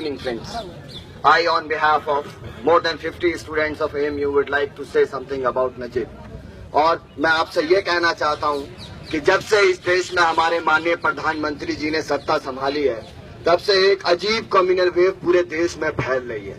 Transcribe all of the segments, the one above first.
evening, friends. I, on behalf of more than 50 students of AMU, would like to say something about Najib. और मैं आपसे ये कहना चाहता हूँ कि जब से इस देश में हमारे माननीय प्रधानमंत्री जी ने सत्ता संभाली है, तब से एक अजीब कम्युनल वेव पूरे देश में फैल रही है।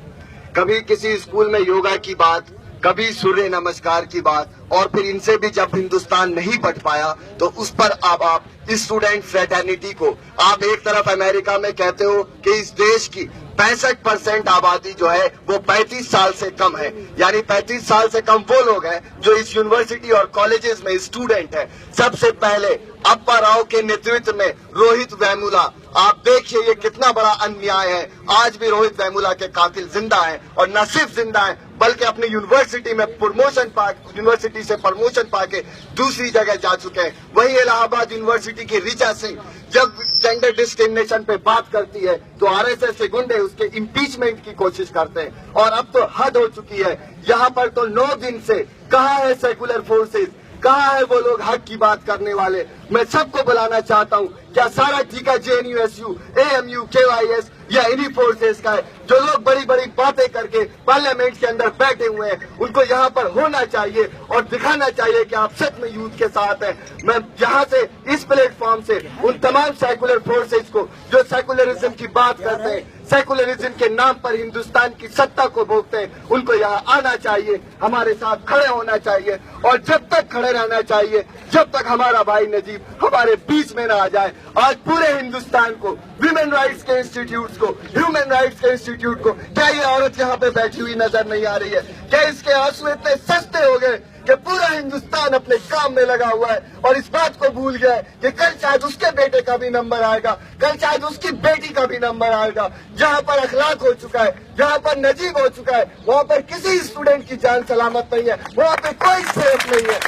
कभी किसी स्कूल में योगा की बात, कभी सूर्य नमस्कार की बात, और फिर इनसे भी जब हिंदुस्तान नहीं बच पाया तो उस पर अब आप स्टूडेंट फ्रेटर्निटी को आप एक तरफ अमेरिका में कहते हो कि इस देश की 65% आबादी जो है वो 35 साल से कम है, यानी 35 साल से कम वो लोग हैं जो इस यूनिवर्सिटी और कॉलेजेस में स्टूडेंट हैं। सबसे पहले अप्पा राव के नेतृत्व में रोहित वेमुला, आप देखिए ये कितना बड़ा अन्याय है। आज भी रोहित वेमुला के कातिल जिंदा हैं, और न सिर्फ जिंदा हैं बल्कि अपनी यूनिवर्सिटी में यूनिवर्सिटी से प्रमोशन पाके दूसरी जगह जा चुके हैं। वही इलाहाबाद यूनिवर्सिटी की ऋचा सिंह जब जेंडर डिस्क्रिमिनेशन पे बात करती है तो आरएसएस के गुंडे उसके इम्पीचमेंट की कोशिश करते हैं, और अब तो हद हो चुकी है। यहाँ पर तो 9 दिन से कहाँ है सेकुलर फोर्सेस, कहाँ है वो लोग हक की बात करने वाले। मैं सबको बुलाना चाहता हूँ, क्या सारा टीका JNUSU, AMU, KYS या इन्हीं फोर्सेस का है? जो लोग बड़ी बड़ी बातें करके पार्लियामेंट के अंदर बैठे हुए हैं, उनको यहाँ पर होना चाहिए और दिखाना चाहिए कि आप सच में यूथ के साथ हैं। मैं यहाँ से इस प्लेटफॉर्म से उन तमाम सेकुलर फोर्सेस को जो सेकुलरिज्म की बात करते हैं, सेकुलरिज्म के नाम पर हिंदुस्तान की सत्ता को भोगते हैं, उनको यहाँ आना चाहिए, हमारे साथ खड़े होना चाहिए, और जब तक खड़े रहना चाहिए जब तक हमारा भाई नजीब हमारे बीच में ना आ जाए। आज पूरे हिंदुस्तान को, विमेन राइट्स के इंस्टीट्यूट को, ह्यूमन राइट्स के इंस्टीट्यूट को, क्या ये औरत यहाँ पे बैठी हुई नजर नहीं आ रही है? क्या इसके आंसू इतने सस्ते हो गए कि पूरा हिंदुस्तान अपने काम में लगा हुआ है और इस बात को भूल गया है कि कल शायद उसके बेटे का भी नंबर आएगा, कल शायद उसकी बेटी का भी नंबर आएगा। जहाँ पर अखलाक हो चुका है, जहाँ पर नजीब हो चुका है, वहाँ पर किसी स्टूडेंट की जान सलामत नहीं है, वहाँ पे कोई सेफ नहीं है।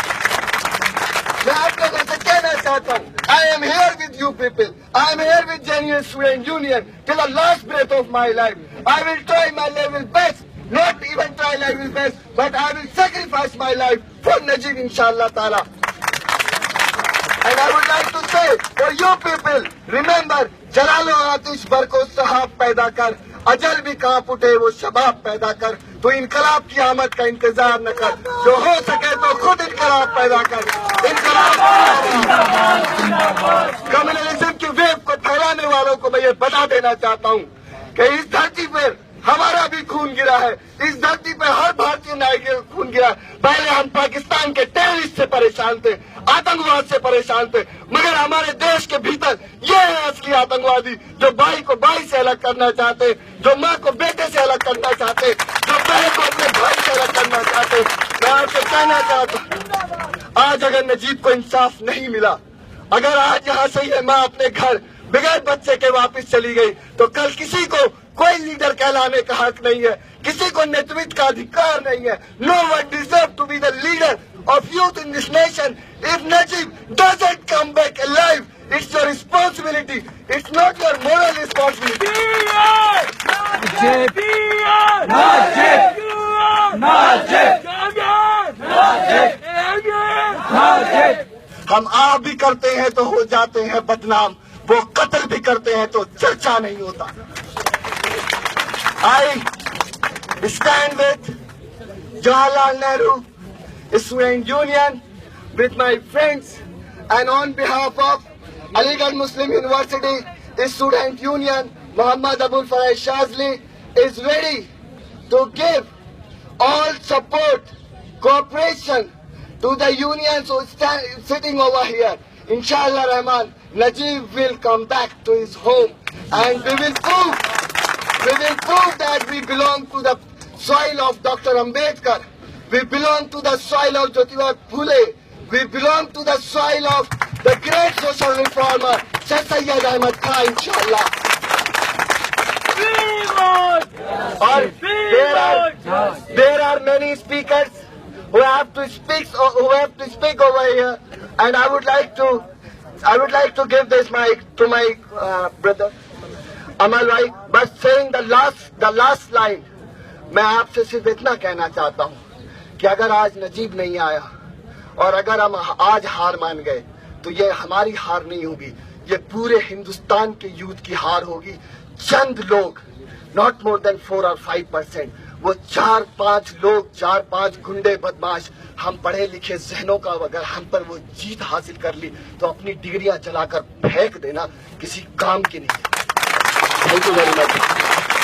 मैं आप लोगों से कहना चाहता हूँ, I am here with you people. I am here with Genuine Student Union till the last breath of my life. I will try my level best, not even try level best, but I will sacrifice my life for Najib inshallah ta'ala. And I would like to say for you people, remember, जलालो आतिश बरको सहाब पैदा कर, अजल भी कांप उठे वो शबाब पैदा कर। तो इनकलाब की आमद का इंतजार न कर, जो हो सके तो खुद इनकलाब पैदा कर। कम्युनलिज्म की वेव को फैलाने वालों को मैं ये बता देना चाहता हूँ कि इस धरती पर हमारा भी खून गिरा है, इस धरती पर हर भारतीय नागरिक का खून गिरा है। पहले हम पाकिस्तान के टेररिस्ट से परेशान थे, आतंकवाद से परेशान थे, मगर हमारे देश के भीतर ये है असली आतंकवादी जो भाई को भाई से अलग करना चाहते, जो माँ को बेटे से अलग करना चाहते, जो बहन को अपने भाई से अलग करना चाहते। मैं आपसे कहना चाहता हूँ, आज अगर नजीब को इंसाफ नहीं मिला, अगर आज यहाँ से ये माँ अपने घर बगैर बच्चे के वापस चली गई, तो कल किसी को कोई लीडर कहलाने का हक नहीं है, किसी को नेतृत्व का अधिकार नहीं है। No one deserves to be the leader of youth in this nation. If Najib doesn't come back alive, it's your responsibility. It's not your moral responsibility. Najib! Najib! Najib! Najib! हम आप भी करते हैं तो हो जाते हैं बदनाम, वो कत्ल भी करते हैं तो चर्चा नहीं होता। I stand with Jawaharlal Nehru Student Union, with my friends, and on behalf of Aligarh Muslim University Student Union, Muhammad Abul Faraj Shazli is ready to give all support, cooperation to the unions who sitting over here. Inshallah Rahman, Najib will come back to his home, and we will prove that we belong to the soil of Dr. Ambedkar. We belong to the soil of Jyotirao Phule. We belong to the soil of the great social reformer, Sheikh Syed Ahmad Khan, inshallah. There are many speakers who have to speak over here, and I would like to give this mic to my brother Amal Bhai, but saying the last line, मैं आपसे सिर्फ इतना कहना चाहता हूँ कि अगर आज नजीब नहीं आया और अगर हम आज हार मान गए तो ये हमारी हार नहीं होगी, ये पूरे हिंदुस्तान के यूथ की हार होगी। चंद लोग not more than 4 or 5%. وہ 4-5 لوگ 4-5 گنڈے بدماش ہم پڑھے لکھے ذہنوں کا اگر ہم پر وہ جیت حاصل کر لی تو اپنی ڈگریاں جلا کر پھینک دینا کسی کام کی نہیں ہے. Thank you very much.